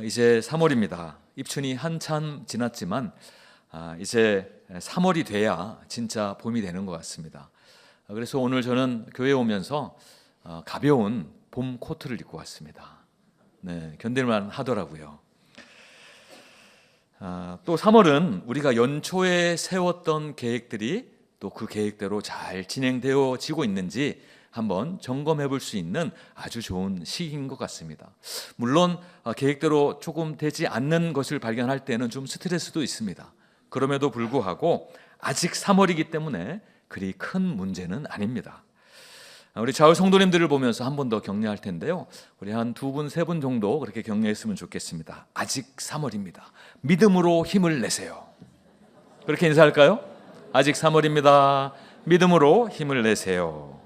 이제 3월입니다. 입춘이 한참 지났지만 이제 3월이 돼야 진짜 봄이 되는 것 같습니다. 그래서 오늘 저는 교회에 오면서 가벼운 봄 코트를 입고 왔습니다. 네, 견딜만 하더라고요. 또 3월은 우리가 연초에 세웠던 계획들이 또 그 계획대로 잘 진행되어지고 있는지 한번 점검해 볼 수 있는 아주 좋은 시기인 것 같습니다. 물론 계획대로 조금 되지 않는 것을 발견할 때는 좀 스트레스도 있습니다. 그럼에도 불구하고 아직 3월이기 때문에 그리 큰 문제는 아닙니다. 우리 좌우 성도님들을 보면서 한 번 더 격려할 텐데요. 우리 한 2분, 3분 정도 그렇게 격려했으면 좋겠습니다. 아직 3월입니다. 믿음으로 힘을 내세요. 그렇게 인사할까요? 아직 3월입니다. 믿음으로 힘을 내세요.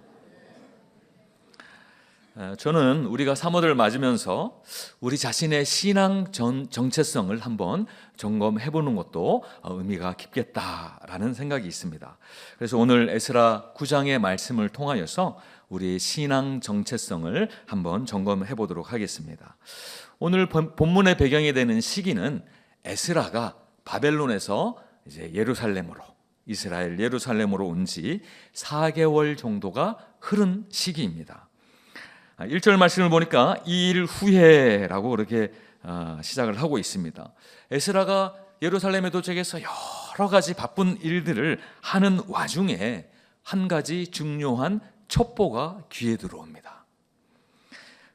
저는 우리가 3월을 맞으면서 우리 자신의 신앙 정체성을 한번 점검해 보는 것도 의미가 깊겠다라는 생각이 있습니다. 그래서 오늘 에스라 9장의 말씀을 통하여서 우리 신앙 정체성을 한번 점검해 보도록 하겠습니다. 오늘 본문의 배경이 되는 시기는 에스라가 바벨론에서 이제 이스라엘 예루살렘으로 온 지 4개월 정도가 흐른 시기입니다. 1절 말씀을 보니까 이 일 후에라고 그렇게 시작을 하고 있습니다. 에스라가 예루살렘에 도착해서 여러 가지 바쁜 일들을 하는 와중에 한 가지 중요한 첩보가 귀에 들어옵니다.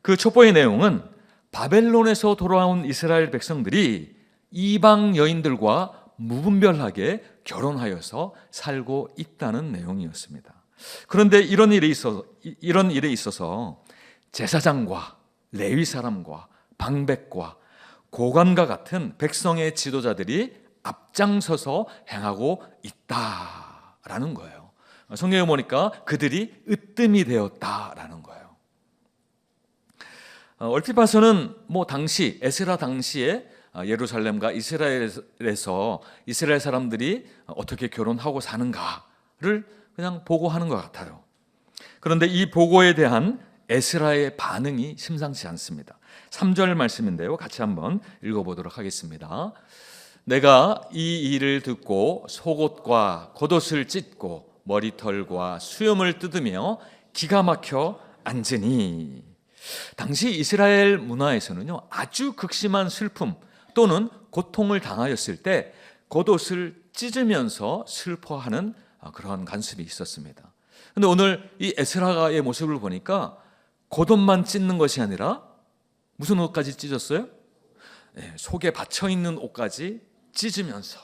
그 첩보의 내용은 바벨론에서 돌아온 이스라엘 백성들이 이방 여인들과 무분별하게 결혼하여서 살고 있다는 내용이었습니다. 그런데 이런 일에 있어서 제사장과 레위 사람과 방백과 고관과 같은 백성의 지도자들이 앞장서서 행하고 있다라는 거예요. 성경에 보니까 그들이 으뜸이 되었다라는 거예요. 얼핏 봐서는 에스라 당시에 예루살렘과 이스라엘에서 이스라엘 사람들이 어떻게 결혼하고 사는가를 그냥 보고하는 것 같아요. 그런데 이 보고에 대한 에스라의 반응이 심상치 않습니다. 3절 말씀인데요. 같이 한번 읽어보도록 하겠습니다. 내가 이 일을 듣고 속옷과 겉옷을 찢고 머리털과 수염을 뜯으며 기가 막혀 앉으니. 당시 이스라엘 문화에서는요, 아주 극심한 슬픔 또는 고통을 당하였을 때 겉옷을 찢으면서 슬퍼하는 그러한 관습이 있었습니다. 그런데 오늘 이 에스라의 모습을 보니까 겉옷만 찢는 것이 아니라 무슨 옷까지 찢었어요? 속에 받쳐있는 옷까지 찢으면서,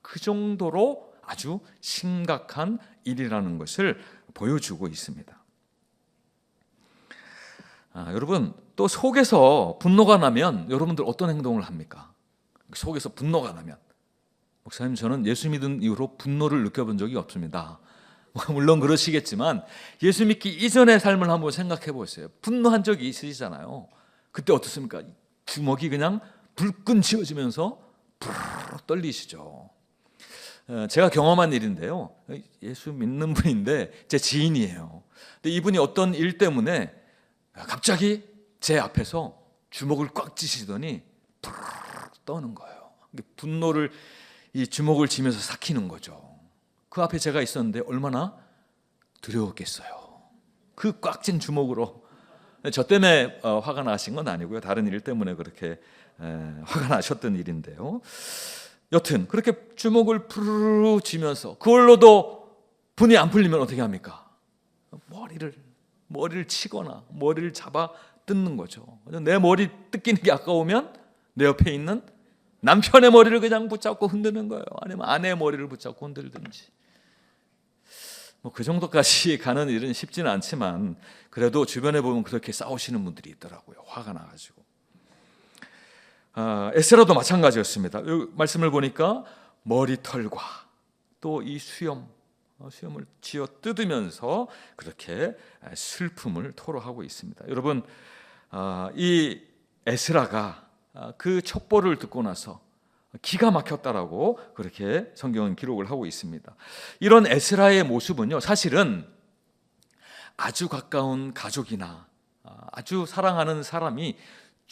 그 정도로 아주 심각한 일이라는 것을 보여주고 있습니다. 여러분, 또 속에서 분노가 나면 여러분들 어떤 행동을 합니까? 속에서 분노가 나면, 목사님, 저는 예수 믿은 이후로 분노를 느껴본 적이 없습니다. 물론 그러시겠지만 예수 믿기 이전의 삶을 한번 생각해 보세요. 분노한 적이 있으시잖아요. 그때 어떻습니까? 주먹이 그냥 불끈 쥐어지면서 부르르 떨리시죠. 제가 경험한 일인데요. 예수 믿는 분인데 제 지인이에요. 근데 이분이 어떤 일 때문에 갑자기 제 앞에서 주먹을 꽉 쥐시더니 부르르 떠는 거예요. 분노를 이 주먹을 쥐면서 삭히는 거죠. 그 앞에 제가 있었는데 얼마나 두려웠겠어요. 그 꽉 쥔 주먹으로. 저 때문에 화가 나신 건 아니고요. 다른 일 때문에 그렇게 화가 나셨던 일인데요. 여튼 그렇게 주먹을 푸르르 쥐면서 그걸로도 분이 안 풀리면 어떻게 합니까? 머리를 치거나 머리를 잡아 뜯는 거죠. 내 머리 뜯기는 게 아까우면 내 옆에 있는 남편의 머리를 그냥 붙잡고 흔드는 거예요. 아니면 아내의 머리를 붙잡고 흔들든지. 그 정도까지 가는 일은 쉽지는 않지만 그래도 주변에 보면 그렇게 싸우시는 분들이 있더라고요. 화가 나가지고. 에스라도 마찬가지였습니다. 이 말씀을 보니까 머리털과 또 이 수염을 쥐어 뜯으면서 그렇게 슬픔을 토로하고 있습니다. 여러분, 이 에스라가 그 첩보를 듣고 나서 기가 막혔다라고 그렇게 성경은 기록을 하고 있습니다. 이런 에스라의 모습은요, 사실은 아주 가까운 가족이나 아주 사랑하는 사람이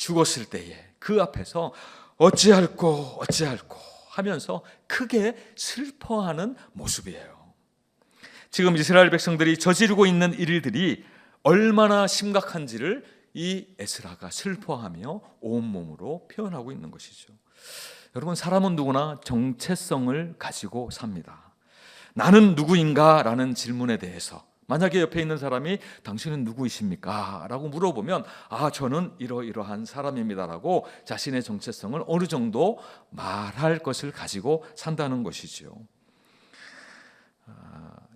죽었을 때에 그 앞에서 어찌할꼬 하면서 크게 슬퍼하는 모습이에요. 지금 이스라엘 백성들이 저지르고 있는 일들이 얼마나 심각한지를 이 에스라가 슬퍼하며 온몸으로 표현하고 있는 것이죠. 여러분, 사람은 누구나 정체성을 가지고 삽니다. 나는 누구인가? 라는 질문에 대해서 만약에 옆에 있는 사람이 당신은 누구이십니까? 라고 물어보면 저는 이러이러한 사람입니다 라고 자신의 정체성을 어느 정도 말할 것을 가지고 산다는 것이죠.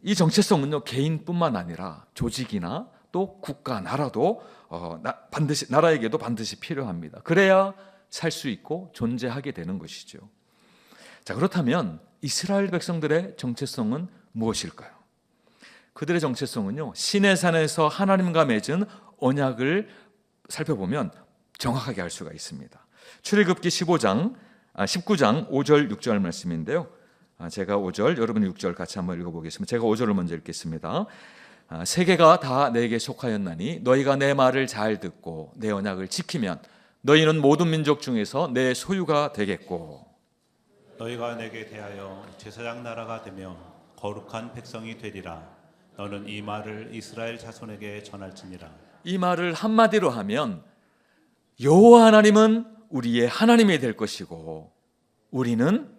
이 정체성은요, 개인뿐만 아니라 조직이나 또 국가, 나라도 나라에게도 반드시 필요합니다. 그래야 살 수 있고 존재하게 되는 것이죠. 자, 그렇다면 이스라엘 백성들의 정체성은 무엇일까요? 그들의 정체성은요, 시내산에서 하나님과 맺은 언약을 살펴보면 정확하게 알 수가 있습니다. 출애굽기 19장 5절 6절 말씀인데요. 제가 5절, 여러분이 6절 같이 한번 읽어보겠습니다. 제가 5절을 먼저 읽겠습니다. 세계가 다 내게 속하였나니 너희가 내 말을 잘 듣고 내 언약을 지키면 너희는 모든 민족 중에서 내 소유가 되겠고 너희가 내게 대하여 제사장 나라가 되며 거룩한 백성이 되리라. 너는 이 말을 이스라엘 자손에게 전할지니라. 이 말을 한마디로 하면 여호와 하나님은 우리의 하나님이 될 것이고 우리는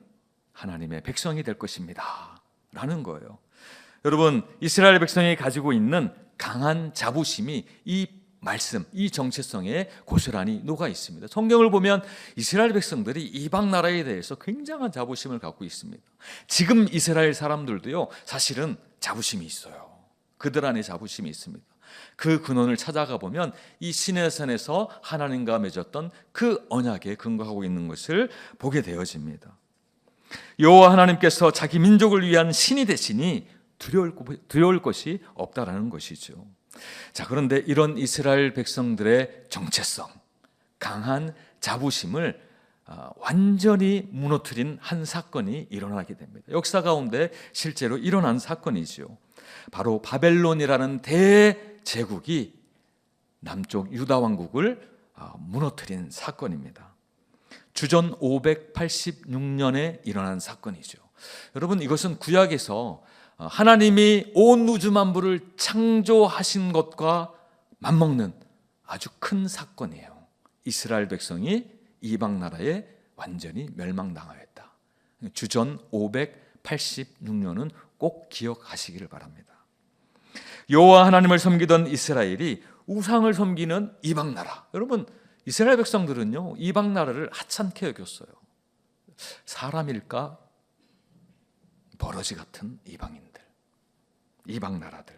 하나님의 백성이 될 것입니다 라는 거예요. 여러분, 이스라엘 백성이 가지고 있는 강한 자부심이 이 말씀, 이 정체성에 고스란히 녹아 있습니다. 성경을 보면 이스라엘 백성들이 이방 나라에 대해서 굉장한 자부심을 갖고 있습니다. 지금 이스라엘 사람들도요, 사실은 자부심이 있어요. 그들 안에 자부심이 있습니다. 그 근원을 찾아가 보면 이 시내산에서 하나님과 맺었던 그 언약에 근거하고 있는 것을 보게 되어집니다. 여호와 하나님께서 자기 민족을 위한 신이 되시니 두려울 것이 없다라는 것이죠. 자, 그런데 이런 이스라엘 백성들의 정체성, 강한 자부심을 완전히 무너뜨린 한 사건이 일어나게 됩니다. 역사 가운데 실제로 일어난 사건이죠. 바로 바벨론이라는 대제국이 남쪽 유다 왕국을 무너뜨린 사건입니다. 주전 586년에 일어난 사건이죠. 여러분, 이것은 구약에서 하나님이 온 우주 만물을 창조하신 것과 맞먹는 아주 큰 사건이에요. 이스라엘 백성이 이방 나라에 완전히 멸망당하였다. 주전 586년은 꼭 기억하시기를 바랍니다. 여호와 하나님을 섬기던 이스라엘이 우상을 섬기는 이방 나라. 여러분, 이스라엘 백성들은요, 이방 나라를 하찮게 여겼어요. 사람일까? 버러지 같은 이방인들, 이방 나라들,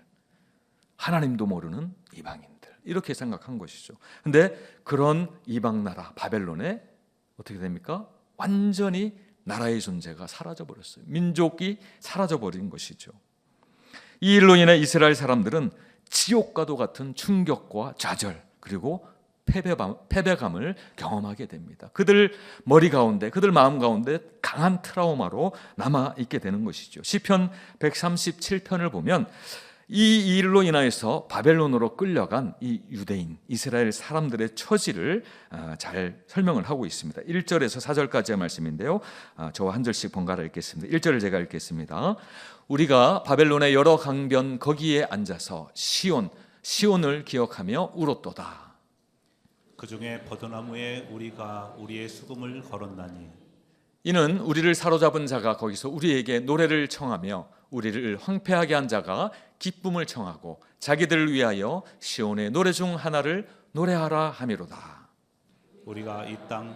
하나님도 모르는 이방인들, 이렇게 생각한 것이죠. 근데 그런 이방 나라 바벨론에 어떻게 됩니까? 완전히 나라의 존재가 사라져버렸어요. 민족이 사라져버린 것이죠. 이 일로 인해 이스라엘 사람들은 지옥과도 같은 충격과 좌절 그리고 패배감을 경험하게 됩니다. 그들 머리 가운데, 그들 마음 가운데 강한 트라우마로 남아있게 되는 것이죠. 시편 137편을 보면 이 일로 인하여서 바벨론으로 끌려간 이 유대인, 이스라엘 사람들의 처지를 잘 설명을 하고 있습니다. 1절에서 4절까지의 말씀인데요. 저와 한 절씩 번갈아 읽겠습니다. 1절을 제가 읽겠습니다. 우리가 바벨론의 여러 강변 거기에 앉아서 시온을 기억하며 울었도다. 그 중에 버드나무에 우리가 우리의 수금을 걸었나니 이는 우리를 사로잡은 자가 거기서 우리에게 노래를 청하며 우리를 황폐하게 한 자가 기쁨을 청하고 자기들을 위하여 시온의 노래 중 하나를 노래하라 함이로다. 우리가 이 땅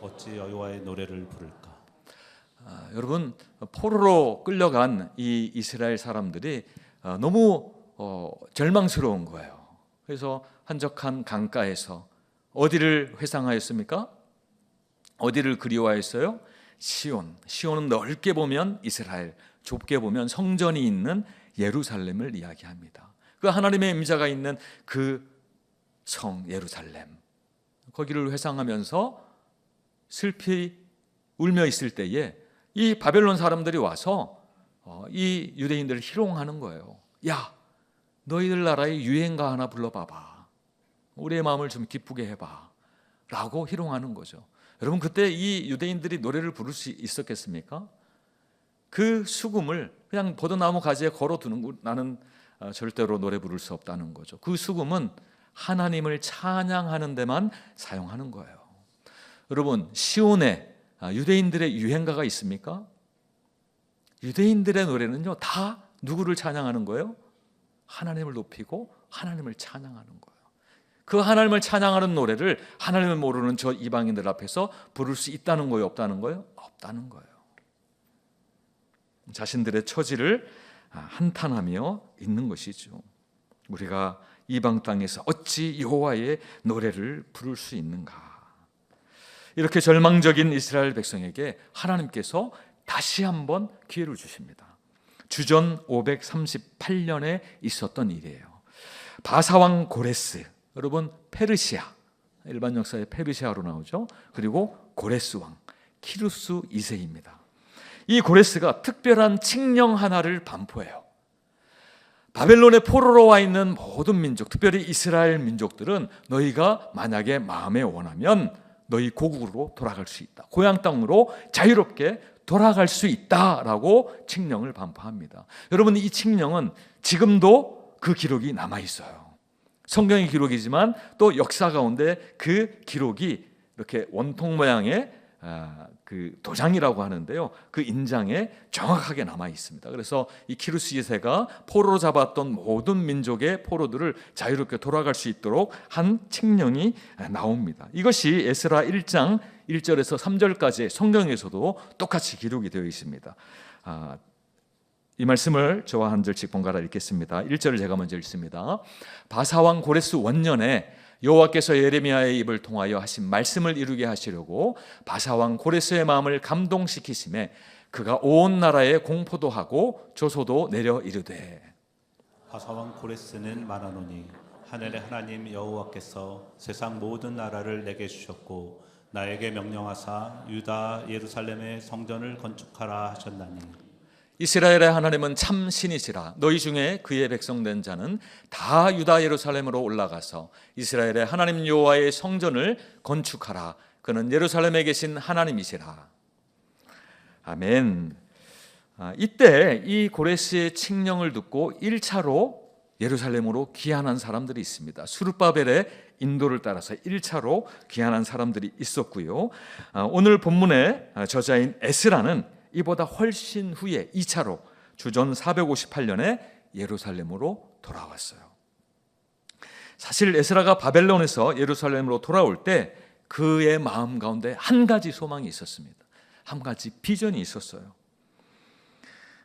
어찌 여호와의 노래를 부를까? 여러분, 포로로 끌려간 이 이스라엘 사람들이 너무 절망스러운 거예요. 그래서 한적한 강가에서 어디를 회상하였습니까? 어디를 그리워하였어요? 시온은 넓게 보면 이스라엘, 좁게 보면 성전이 있는 예루살렘을 이야기합니다. 그 하나님의 임자가 있는 그 성 예루살렘, 거기를 회상하면서 슬피 울며 있을 때에 이 바벨론 사람들이 와서 이 유대인들을 희롱하는 거예요. 야, 너희들 나라의 유행가 하나 불러봐봐. 우리의 마음을 좀 기쁘게 해봐. 라고 희롱하는 거죠. 여러분, 그때 이 유대인들이 노래를 부를 수 있었겠습니까? 그 수금을 그냥 버드나무 가지에 걸어두는, 나는 절대로 노래 부를 수 없다는 거죠. 그 수금은 하나님을 찬양하는 데만 사용하는 거예요. 여러분, 시온에 유대인들의 유행가가 있습니까? 유대인들의 노래는요, 다 누구를 찬양하는 거예요? 하나님을 높이고 하나님을 찬양하는 거예요. 그 하나님을 찬양하는 노래를 하나님을 모르는 저 이방인들 앞에서 부를 수 있다는 거예요, 없다는 거예요? 없다는 거예요. 자신들의 처지를 한탄하며 있는 것이죠. 우리가 이방 땅에서 어찌 여호와의 노래를 부를 수 있는가? 이렇게 절망적인 이스라엘 백성에게 하나님께서 다시 한번 기회를 주십니다. 주전 538년에 있었던 일이에요. 바사왕 고레스, 여러분 페르시아, 일반 역사에 페르시아로 나오죠. 그리고 고레스 왕 키루스 2세입니다. 이 고레스가 특별한 칙령 하나를 반포해요. 바벨론의 포로로 와 있는 모든 민족, 특별히 이스라엘 민족들은 너희가 만약에 마음에 원하면 너희 고국으로 돌아갈 수 있다. 고향 땅으로 자유롭게 돌아갈 수 있다라고 칙령을 반포합니다. 여러분, 이 칙령은 지금도 그 기록이 남아 있어요. 성경의 기록이지만 또 역사 가운데 그 기록이 이렇게 원통 모양의 그 도장이라고 하는데요, 그 인장에 정확하게 남아 있습니다. 그래서 이 키루스 2세가 포로로 잡았던 모든 민족의 포로들을 자유롭게 돌아갈 수 있도록 한 칙령이 나옵니다. 이것이 에스라 1장 1절에서 3절까지 성경에서도 똑같이 기록이 되어 있습니다. 이 말씀을 저와 한 절씩 번갈아 읽겠습니다. 1절을 제가 먼저 읽습니다. 바사왕 고레스 원년에 여호와께서 예레미야의 입을 통하여 하신 말씀을 이루게 하시려고 바사왕 고레스의 마음을 감동시키심에 그가 온 나라에 공포도 하고 조소도 내려 이르되, 바사왕 고레스는 말하노니 하늘의 하나님 여호와께서 세상 모든 나라를 내게 주셨고 나에게 명령하사 유다 예루살렘의 성전을 건축하라 하셨나니 이스라엘의 하나님은 참 신이시라. 너희 중에 그의 백성 된 자는 다 유다 예루살렘으로 올라가서 이스라엘의 하나님 여호와의 성전을 건축하라. 그는 예루살렘에 계신 하나님이시라. 아멘. 이때 이 고레스의 칙령을 듣고 1차로 예루살렘으로 귀환한 사람들이 있습니다. 수르바벨의 인도를 따라서 1차로 귀환한 사람들이 있었고요. 오늘 본문의 저자인 에스라는 이보다 훨씬 후에 2차로 주전 458년에 예루살렘으로 돌아왔어요. 사실 에스라가 바벨론에서 예루살렘으로 돌아올 때 그의 마음 가운데 한 가지 소망이 있었습니다. 한 가지 비전이 있었어요.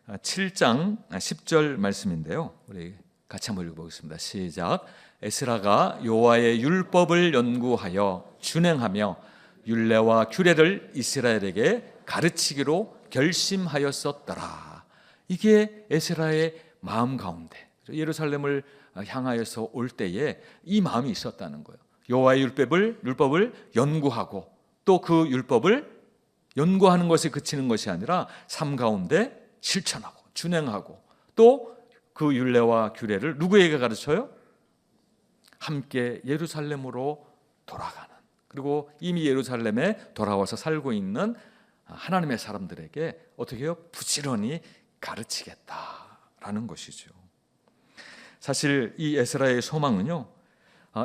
7장 10절 말씀인데요, 우리 같이 한번 읽어보겠습니다. 시작. 에스라가 여호와의 율법을 연구하여 준행하며 율례와 규례를 이스라엘에게 가르치기로 결심하였었더라. 이게 에스라의 마음 가운데 예루살렘을 향하여서 올 때에 이 마음이 있었다는 거예요. 여호와의 율법을 연구하고 또 그 율법을 연구하는 것에 그치는 것이 아니라 삶 가운데 실천하고 준행하고 또 그 율례와 규례를 누구에게 가르쳐요? 함께 예루살렘으로 돌아가는, 그리고 이미 예루살렘에 돌아와서 살고 있는 하나님의 사람들에게 어떻게 해요? 부지런히 가르치겠다라는 것이죠. 사실 이 에스라의 소망은요,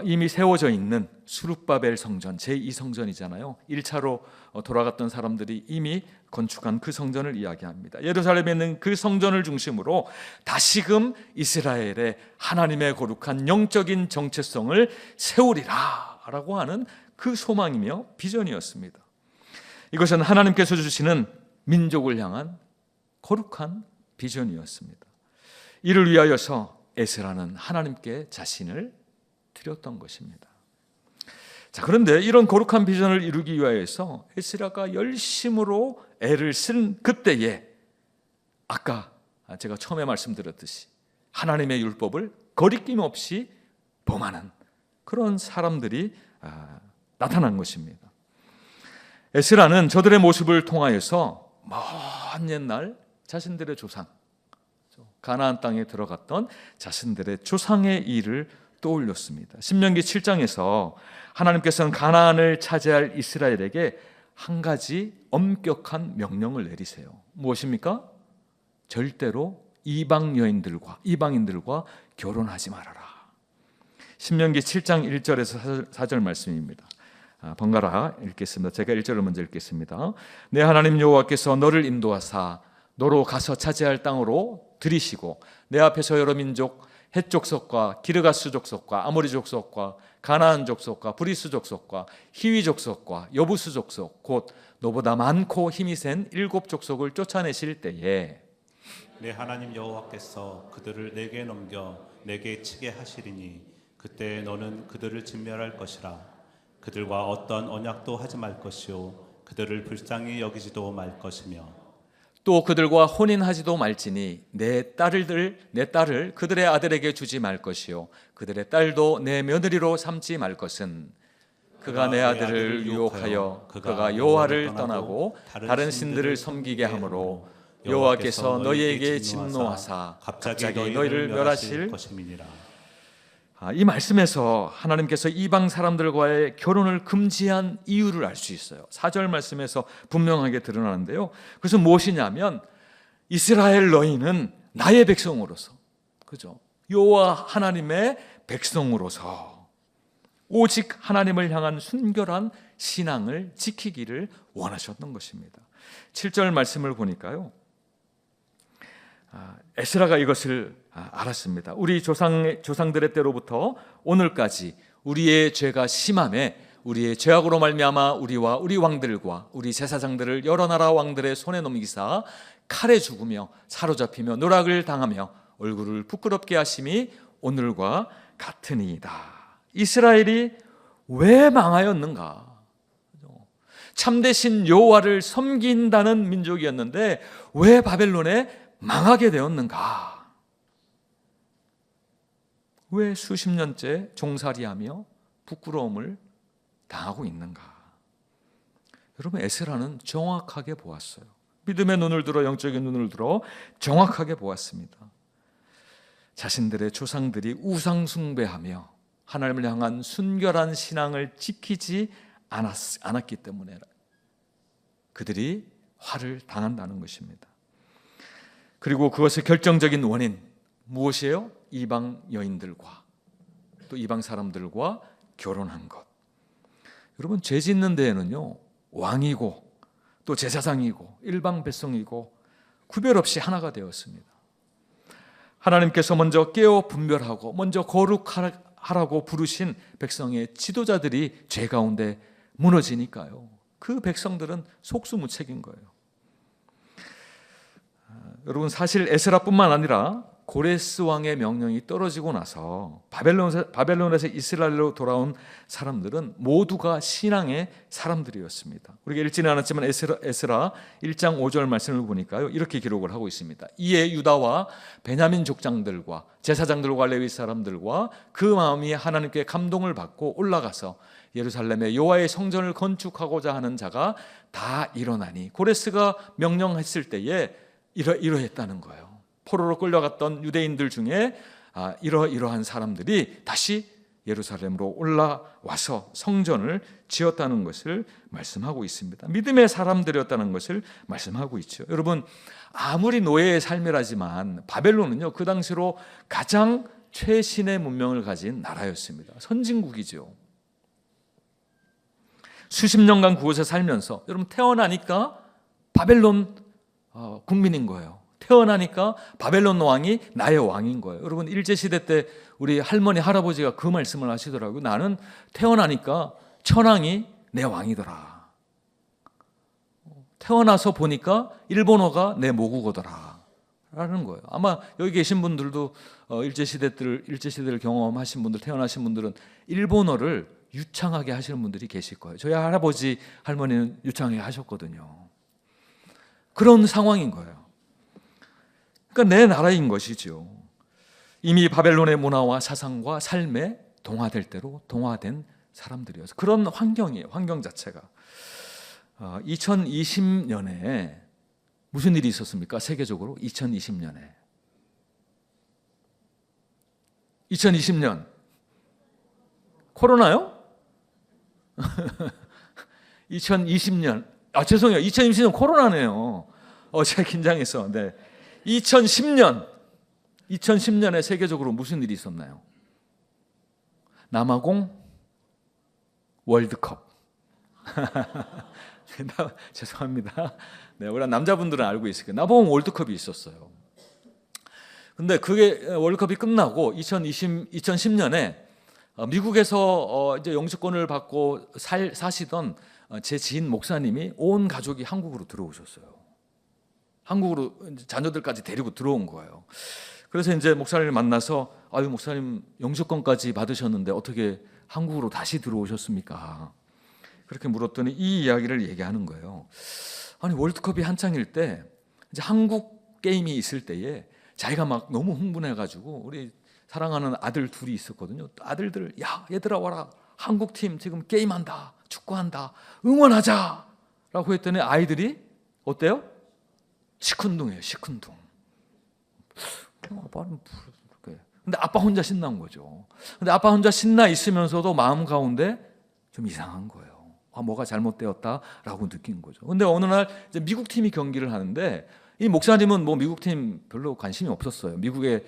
이미 세워져 있는 수룹바벨 성전, 제2성전이잖아요. 1차로 돌아갔던 사람들이 이미 건축한 그 성전을 이야기합니다. 예루살렘에 있는 그 성전을 중심으로 다시금 이스라엘의 하나님의 거룩한 영적인 정체성을 세우리라 라고 하는 그 소망이며 비전이었습니다. 이것은 하나님께서 주시는 민족을 향한 거룩한 비전이었습니다. 이를 위하여서 에스라는 하나님께 자신을 드렸던 것입니다. 자, 그런데 이런 거룩한 비전을 이루기 위하여서 에스라가 열심으로 애를 쓴 그때에 아까 제가 처음에 말씀드렸듯이 하나님의 율법을 거리낌 없이 범하는 그런 사람들이 나타난 것입니다. 에스라는 저들의 모습을 통하여서 먼 옛날 자신들의 조상, 가나안 땅에 들어갔던 자신들의 조상의 일을 떠올렸습니다. 신명기 7장에서 하나님께서는 가나안을 차지할 이스라엘에게 한 가지 엄격한 명령을 내리세요. 무엇입니까? 절대로 이방인들과 결혼하지 말아라. 신명기 7장 1절에서 4절 말씀입니다. 번갈아 읽겠습니다. 제가 1절을 먼저 읽겠습니다. 내 하나님 여호와께서 너를 인도하사 너로 가서 차지할 땅으로 들이시고 내 앞에서 여러 민족 헷 족속과 기르가스 족속과 아모리 족속과 가나안 족속과 브리스 족속과 히위 족속과 여부스 족속 곧 너보다 많고 힘이 센 7 족속을 쫓아내실 때에 내 하나님 여호와께서 그들을 내게 넘겨 내게 치게 하시리니 그때 너는 그들을 진멸할 것이라. 그들과 어떤 언약도 하지 말 것이요 그들을 불쌍히 여기지도 말 것이며 또 그들과 혼인하지도 말지니 내 딸을 그들의 아들에게 주지 말 것이요 그들의 딸도 내 며느리로 삼지 말 것은 그가 내 아들을 유혹하여 그가 여호와를 떠나고 다른 신들을 섬기게 하므로 여호와께서 너희에게 진노하사 갑자기 너희를 멸하실 것임이니라. 이 말씀에서 하나님께서 이방 사람들과의 결혼을 금지한 이유를 알 수 있어요. 4절 말씀에서 분명하게 드러나는데요. 그래서 무엇이냐면 이스라엘 너희는 나의 백성으로서, 그죠? 여호와 하나님의 백성으로서 오직 하나님을 향한 순결한 신앙을 지키기를 원하셨던 것입니다. 7절 말씀을 보니까요. 에스라가 이것을 알았습니다. 우리 조상들의 때로부터 오늘까지 우리의 죄가 심함에 우리의 죄악으로 말미암아 우리와 우리 왕들과 우리 제사장들을 여러 나라 왕들의 손에 넘기사 칼에 죽으며 사로잡히며 노락을 당하며 얼굴을 부끄럽게 하심이 오늘과 같으니이다. 이스라엘이 왜 망하였는가? 참되신 여호와를 섬긴다는 민족이었는데 왜 바벨론에 망하게 되었는가? 왜 수십 년째 종살이하며 부끄러움을 당하고 있는가? 여러분, 에스라는 정확하게 보았어요. 믿음의 눈을 들어, 영적인 눈을 들어 정확하게 보았습니다. 자신들의 조상들이 우상 숭배하며 하나님을 향한 순결한 신앙을 지키지 않았기 때문에 그들이 화를 당한다는 것입니다. 그리고 그것의 결정적인 원인 무엇이에요? 이방 여인들과 또 이방 사람들과 결혼한 것. 여러분, 죄 짓는 데에는요, 왕이고 또 제사장이고 일방 백성이고 구별 없이 하나가 되었습니다. 하나님께서 먼저 깨어 분별하고 먼저 거룩하라고 부르신 백성의 지도자들이 죄 가운데 무너지니까요, 그 백성들은 속수무책인 거예요. 여러분, 사실 에스라뿐만 아니라 고레스 왕의 명령이 떨어지고 나서 바벨론에서 이스라엘로 돌아온 사람들은 모두가 신앙의 사람들이었습니다. 우리가 읽지는 않았지만 에스라 1장 5절 말씀을 보니까요, 이렇게 기록을 하고 있습니다. 이에 유다와 베냐민 족장들과 제사장들과 레위 사람들과 그 마음이 하나님께 감동을 받고 올라가서 예루살렘에 여호와의 성전을 건축하고자 하는 자가 다 일어나니, 고레스가 명령했을 때에 이러했다는 거예요. 포로로 끌려갔던 유대인들 중에 이러한 사람들이 다시 예루살렘으로 올라와서 성전을 지었다는 것을 말씀하고 있습니다. 믿음의 사람들이었다는 것을 말씀하고 있죠. 여러분, 아무리 노예의 삶이라지만 바벨론은요, 그 당시로 가장 최신의 문명을 가진 나라였습니다. 선진국이죠. 수십 년간 그곳에 살면서 여러분, 태어나니까 바벨론 국민인 거예요. 태어나니까 바벨론 왕이 나의 왕인 거예요. 여러분, 일제시대 때 우리 할머니 할아버지가 그 말씀을 하시더라고요. 나는 태어나니까 천황이 내 왕이더라. 태어나서 보니까 일본어가 내 모국어더라 라는 거예요. 아마 여기 계신 분들도 일제시대를 경험하신 분들, 태어나신 분들은 일본어를 유창하게 하시는 분들이 계실 거예요. 저희 할아버지 할머니는 유창하게 하셨거든요. 그런 상황인 거예요. 그러니까 내 나라인 것이죠. 이미 바벨론의 문화와 사상과 삶에 동화될 대로 동화된 사람들이어서 그런 환경이에요. 환경 자체가. 2020년에 무슨 일이 있었습니까? 세계적으로 2020년 코로나요? 2020년. 죄송해요. 2020년 코로나네요. 제가 긴장해서. 네. 2010년에 세계적으로 무슨 일이 있었나요? 남아공 월드컵. 죄송합니다. 네, 우리 남자분들은 알고 있을 거예요. 남아공 월드컵이 있었어요. 근데 그게 월드컵이 끝나고 2010년에 미국에서 이제 영주권을 받고 사시던 제 지인 목사님이 온 가족이 한국으로 들어오셨어요. 한국으로 자녀들까지 데리고 들어온 거예요. 그래서 이제 목사님을 만나서 목사님 영주권까지 받으셨는데 어떻게 한국으로 다시 들어오셨습니까? 그렇게 물었더니 이 이야기를 얘기하는 거예요. 아니 월드컵이 한창일 때 이제 한국 게임이 있을 때에 자기가 막 너무 흥분해가지고 우리 사랑하는 아들 둘이 있었거든요. 아들들 야 얘들아 와라 한국 팀 지금 게임한다 축구한다 응원하자라고 했더니 아이들이 어때요? 시큰둥해요. 시큰둥. 아빠는 근데 아빠 혼자 신난 거죠. 근데 아빠 혼자 신나 있으면서도 마음 가운데 좀 이상한 거예요. 뭐가 잘못되었다라고 느낀 거죠. 근데 어느 날 이제 미국 팀이 경기를 하는데 이 목사님은 뭐 미국 팀 별로 관심이 없었어요. 미국에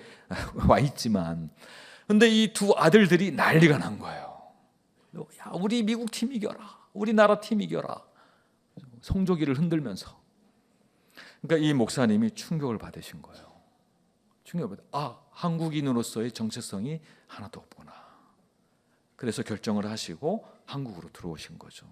와 있지만. 근데 이 두 아들들이 난리가 난 거예요. 야, 우리 미국 팀 이겨라. 우리나라 팀 이겨라. 성조기를 흔들면서. 그러니까 이 목사님이 충격을 받으신 거예요. 충격을 받아. 한국인으로서의 정체성이 하나도 없구나. 그래서 결정을 하시고 한국으로 들어오신 거죠.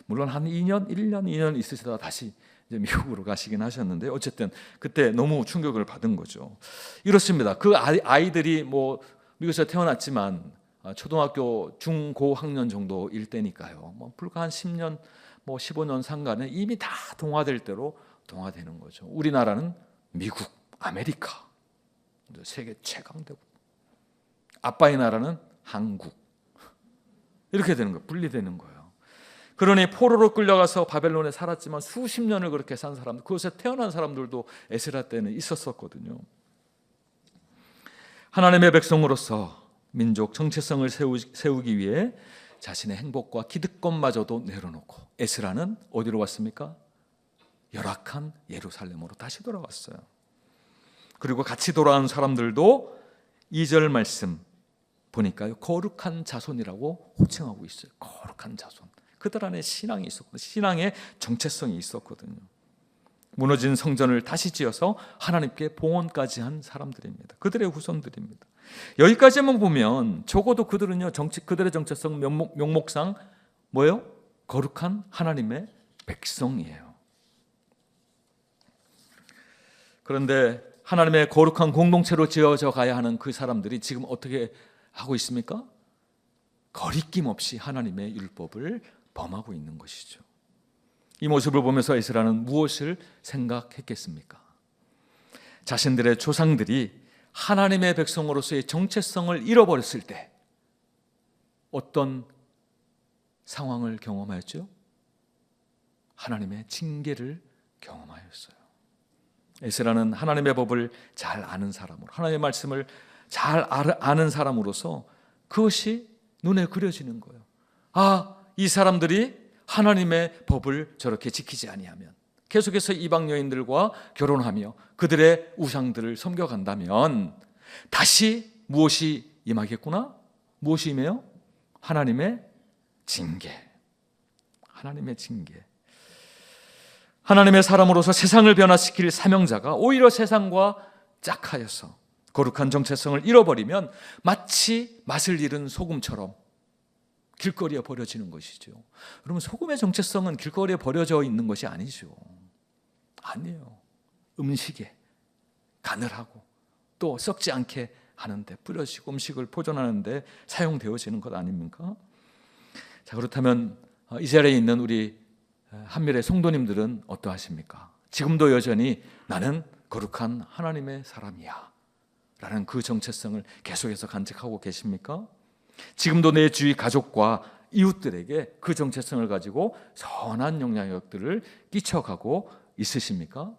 물론 한 1년, 2년 있으시다가 다시 이제 미국으로 가시긴 하셨는데 어쨌든 그때 너무 충격을 받은 거죠. 이렇습니다. 그 아이들이 뭐 미국에서 태어났지만 초등학교 중고학년 정도일 때니까요. 뭐 불과 한 10년, 뭐 15년 상간에 이미 다 동화될 대로 동화되는 거죠. 우리나라는 미국, 아메리카, 세계 최강대국. 아빠의 나라는 한국. 이렇게 되는 거예요. 분리되는 거예요. 그러니 포로로 끌려가서 바벨론에 살았지만 수십 년을 그렇게 산 사람들, 그곳에 태어난 사람들도 에스라 때는 있었거든요. 하나님의 백성으로서 민족 정체성을 세우기 위해 자신의 행복과 기득권마저도 내려놓고 에스라는 어디로 왔습니까? 열악한 예루살렘으로 다시 돌아왔어요. 그리고 같이 돌아온 사람들도 2절 말씀 보니까요, 거룩한 자손이라고 호칭하고 있어요. 거룩한 자손. 그들 안에 신앙이 있었거든요. 신앙의 정체성이 있었거든요. 무너진 성전을 다시 지어서 하나님께 봉헌까지 한 사람들입니다. 그들의 후손들입니다. 여기까지만 보면 적어도 그들은요, 그들의 정체성 명목상 뭐예요? 거룩한 하나님의 백성이에요. 그런데 하나님의 거룩한 공동체로 지어져 가야 하는 그 사람들이 지금 어떻게 하고 있습니까? 거리낌 없이 하나님의 율법을 범하고 있는 것이죠. 이 모습을 보면서 에스라는 무엇을 생각했겠습니까? 자신들의 조상들이 하나님의 백성으로서의 정체성을 잃어버렸을 때 어떤 상황을 경험하였죠? 하나님의 징계를 경험하였어요. 에스라는 하나님의 법을 잘 아는 사람으로, 하나님의 말씀을 잘 아는 사람으로서 그것이 눈에 그려지는 거예요. 이 사람들이 하나님의 법을 저렇게 지키지 아니하면, 계속해서 이방 여인들과 결혼하며 그들의 우상들을 섬겨간다면 다시 무엇이 임하겠구나? 무엇이 임해요? 하나님의 징계. 하나님의 징계. 하나님의 사람으로서 세상을 변화시킬 사명자가 오히려 세상과 짝하여서 거룩한 정체성을 잃어버리면 마치 맛을 잃은 소금처럼 길거리에 버려지는 것이죠. 여러분, 소금의 정체성은 길거리에 버려져 있는 것이 아니죠. 아니에요. 음식에 간을 하고 또 썩지 않게 하는데, 뿌려지고 음식을 포장하는데 사용되어지는 것 아닙니까? 자, 그렇다면 이 자리에 있는 우리 한밀의 성도님들은 어떠하십니까? 지금도 여전히 나는 거룩한 하나님의 사람이야 라는 그 정체성을 계속해서 간직하고 계십니까? 지금도 내 주위 가족과 이웃들에게 그 정체성을 가지고 선한 영향력들을 끼쳐가고 있으십니까?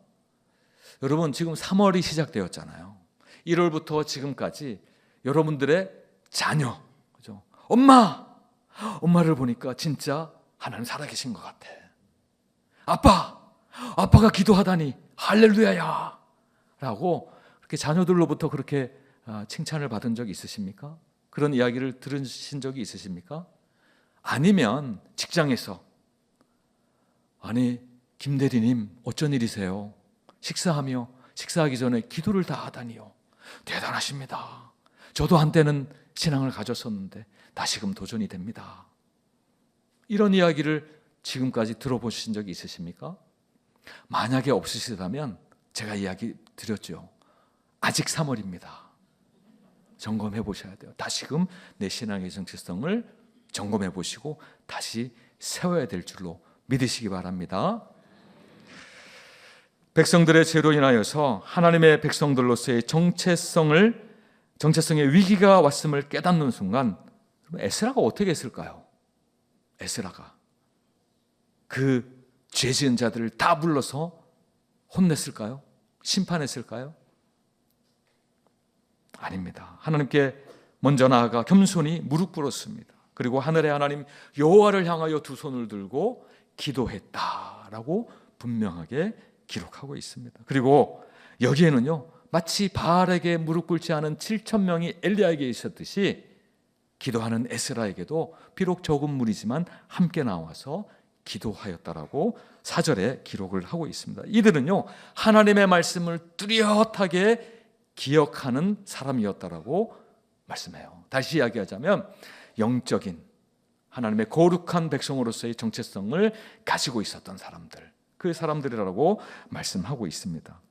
여러분, 지금 3월이 시작되었잖아요. 1월부터 지금까지 여러분들의 자녀, 그죠? 엄마, 엄마를 보니까 진짜 하나님 살아계신 것 같아. 아빠가 기도하다니 할렐루야야 라고 그렇게 자녀들로부터 그렇게 칭찬을 받은 적이 있으십니까? 그런 이야기를 들으신 적이 있으십니까? 아니면 직장에서 아니 김 대리님 어쩐 일이세요? 식사하기 전에 기도를 다 하다니요. 대단하십니다. 저도 한때는 신앙을 가졌었는데 다시금 도전이 됩니다. 이런 이야기를 지금까지 들어보신 적이 있으십니까? 만약에 없으시다면 제가 이야기 드렸죠. 아직 3월입니다. 점검해 보셔야 돼요. 다시금 내 신앙의 정체성을 점검해 보시고 다시 세워야 될 줄로 믿으시기 바랍니다. 백성들의 죄로 인하여서 하나님의 백성들로서의 정체성의 위기가 왔음을 깨닫는 순간 에스라가 어떻게 했을까요? 에스라가 그 죄 지은 자들을 다 불러서 혼냈을까요? 심판했을까요? 아닙니다. 하나님께 먼저 나아가 겸손히 무릎 꿇었습니다. 그리고 하늘의 하나님 여호와를 향하여 두 손을 들고 기도했다라고 분명하게 기록하고 있습니다. 그리고 여기에는요, 마치 바알에게 무릎 꿇지 않은 7,000명이 엘리야에게 있었듯이 기도하는 에스라에게도 비록 적은 무리지만 함께 나와서 기도하였다라고 4절에 기록을 하고 있습니다. 이들은요, 하나님의 말씀을 뚜렷하게 기억하는 사람이었다라고 말씀해요. 다시 이야기하자면 영적인 하나님의 거룩한 백성으로서의 정체성을 가지고 있었던 사람들, 그 사람들이라고 말씀하고 있습니다.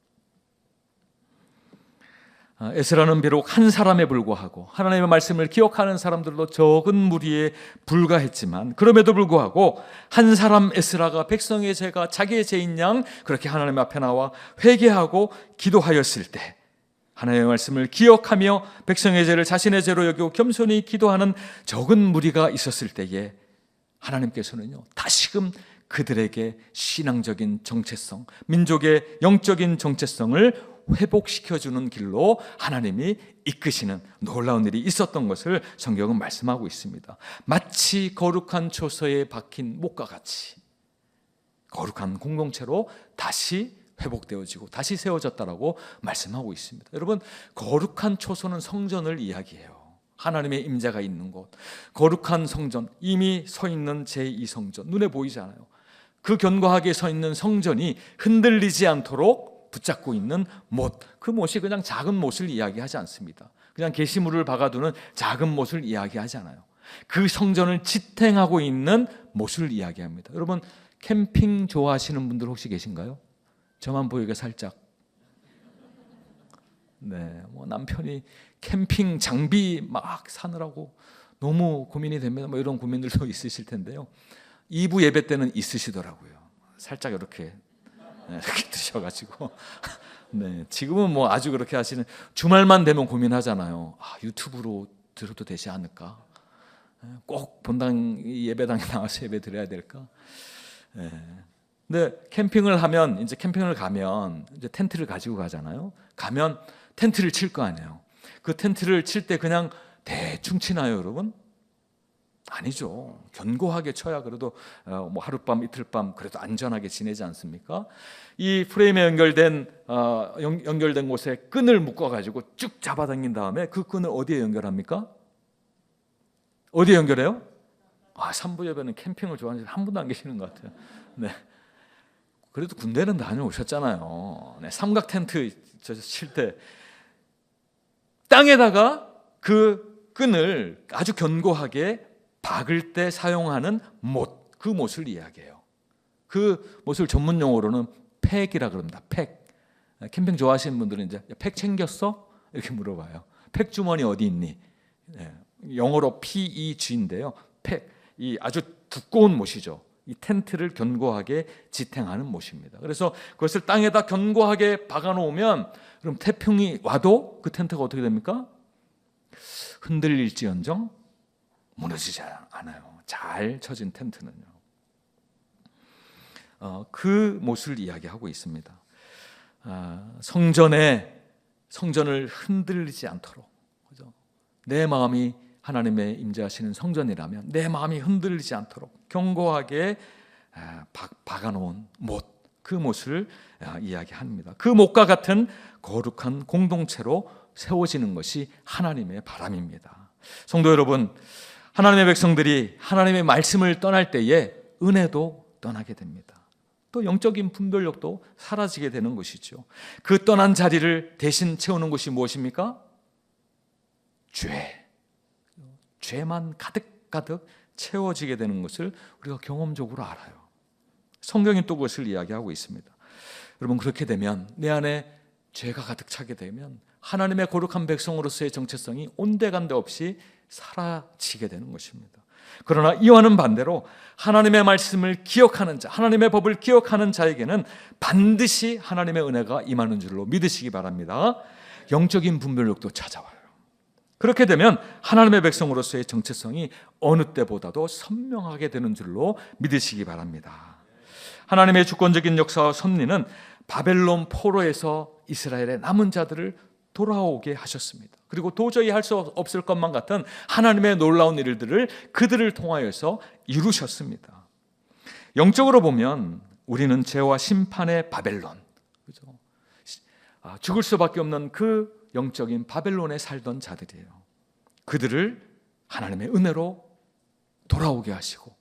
에스라는 비록 한 사람에 불과하고 하나님의 말씀을 기억하는 사람들로 적은 무리에 불과했지만 그럼에도 불구하고 한 사람 에스라가 백성의 죄가 자기의 죄인 양 그렇게 하나님 앞에 나와 회개하고 기도하였을 때 하나님의 말씀을 기억하며 백성의 죄를 자신의 죄로 여기고 겸손히 기도하는 적은 무리가 있었을 때에 하나님께서는요, 다시금 그들에게 신앙적인 정체성, 민족의 영적인 정체성을 회복시켜주는 길로 하나님이 이끄시는 놀라운 일이 있었던 것을 성경은 말씀하고 있습니다. 마치 거룩한 초소에 박힌 목과 같이 거룩한 공동체로 다시 회복되어지고 다시 세워졌다라고 말씀하고 있습니다. 여러분, 거룩한 초소는 성전을 이야기해요. 하나님의 임재가 있는 곳, 거룩한 성전, 이미 서 있는 제2성전, 눈에 보이지 않아요. 그 견고하게 서 있는 성전이 흔들리지 않도록 붙잡고 있는 못, 그 못이 그냥 작은 못을 이야기하지 않습니다. 그냥 게시물을 박아두는 작은 못을 이야기하지 않아요. 그 성전을 지탱하고 있는 못을 이야기합니다. 여러분, 캠핑 좋아하시는 분들 혹시 계신가요? 저만 보이게 살짝. 네, 남편이 캠핑 장비 막 사느라고 너무 고민이 됩니다. 이런 고민들도 있으실 텐데요. 2부 예배 때는 있으시더라고요. 살짝 이렇게 드셔가지고. 네, 지금은 아주 그렇게 하시는, 주말만 되면 고민하잖아요. 유튜브로 들어도 되지 않을까? 꼭 본당 예배당에 나와서 예배 드려야 될까? 네. 근데 캠핑을 하면, 이제 캠핑을 가면 이제 텐트를 가지고 가잖아요. 가면 텐트를 칠 거 아니에요. 그 텐트를 칠 때 그냥 대충 치나요, 여러분? 아니죠. 견고하게 쳐야 그래도 하룻밤 이틀밤 그래도 안전하게 지내지 않습니까? 이 프레임에 연결된 곳에 끈을 묶어가지고 쭉 잡아당긴 다음에 그 끈을 어디에 연결합니까? 어디에 연결해요? 3부 예배는 캠핑을 좋아하는 사람 한 분도 안 계시는 것 같아요. 네. 그래도 군대는 다녀오셨잖아요. 네. 삼각 텐트 칠 때 땅에다가 그 끈을 아주 견고하게 박을 때 사용하는 못, 그 못을 이야기해요. 그 못을 전문 용어로는 팩이라 그럽니다. 팩. 캠핑 좋아하시는 분들은 이제 팩 챙겼어? 이렇게 물어봐요. 팩 주머니 어디 있니? 네. 영어로 PEG인데요. 팩. 이 아주 두꺼운 못이죠. 이 텐트를 견고하게 지탱하는 못입니다. 그래서 그것을 땅에다 견고하게 박아놓으면 그럼 태풍이 와도 그 텐트가 어떻게 됩니까? 흔들릴지언정 무너지지 않아요. 잘 쳐진 텐트는요. 그 못을 이야기하고 있습니다. 성전을 흔들리지 않도록, 그죠? 내 마음이 하나님의 임재하시는 성전이라면 내 마음이 흔들리지 않도록 견고하게 박아놓은 못, 그 못을 이야기합니다. 그 못과 같은 거룩한 공동체로 세워지는 것이 하나님의 바람입니다. 성도 여러분, 하나님의 백성들이 하나님의 말씀을 떠날 때에 은혜도 떠나게 됩니다. 또 영적인 분별력도 사라지게 되는 것이죠. 그 떠난 자리를 대신 채우는 것이 무엇입니까? 죄만 가득가득 채워지게 되는 것을 우리가 경험적으로 알아요. 성경이 또 그것을 이야기하고 있습니다. 여러분, 그렇게 되면 내 안에 죄가 가득 차게 되면 하나님의 거룩한 백성으로서의 정체성이 온데간데 없이 사라지게 되는 것입니다. 그러나 이와는 반대로 하나님의 말씀을 기억하는 자, 하나님의 법을 기억하는 자에게는 반드시 하나님의 은혜가 임하는 줄로 믿으시기 바랍니다. 영적인 분별력도 찾아와요. 그렇게 되면 하나님의 백성으로서의 정체성이 어느 때보다도 선명하게 되는 줄로 믿으시기 바랍니다. 하나님의 주권적인 역사와 섭리는 바벨론 포로에서 이스라엘의 남은 자들을 돌아오게 하셨습니다. 그리고 도저히 할 수 없을 것만 같은 하나님의 놀라운 일들을 그들을 통하여서 이루셨습니다. 영적으로 보면 우리는 죄와 심판의 바벨론, 그죠? 죽을 수밖에 없는 그 영적인 바벨론에 살던 자들이에요. 그들을 하나님의 은혜로 돌아오게 하시고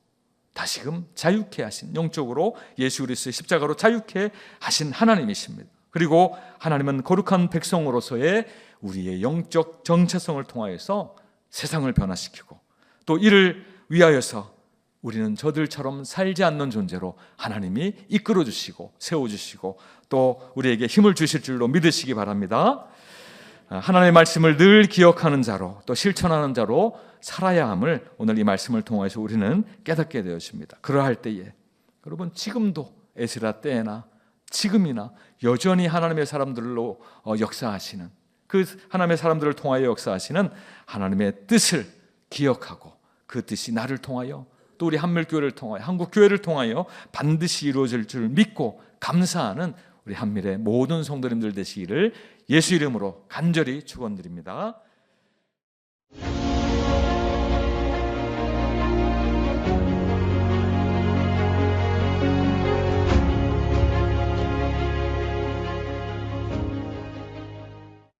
다시금 자유케 하신, 영적으로 예수 그리스도의 십자가로 자유케 하신 하나님이십니다. 그리고 하나님은 거룩한 백성으로서의 우리의 영적 정체성을 통하여서 세상을 변화시키고 또 이를 위하여서 우리는 저들처럼 살지 않는 존재로 하나님이 이끌어 주시고 세워주시고 또 우리에게 힘을 주실 줄로 믿으시기 바랍니다. 하나님의 말씀을 늘 기억하는 자로 또 실천하는 자로 살아야 함을 오늘 이 말씀을 통해서 우리는 깨닫게 되었습니다. 그러할 때에 여러분, 지금도 에스라 때나 지금이나 여전히 하나님의 사람들로 역사하시는, 그 하나님의 사람들을 통하여 역사하시는 하나님의 뜻을 기억하고 그 뜻이 나를 통하여 또 우리 한밀교회를 통하여 한국교회를 통하여 반드시 이루어질 줄 믿고 감사하는 우리 한밀의 모든 성도님들 되시기를 예수 이름으로 간절히 축원드립니다.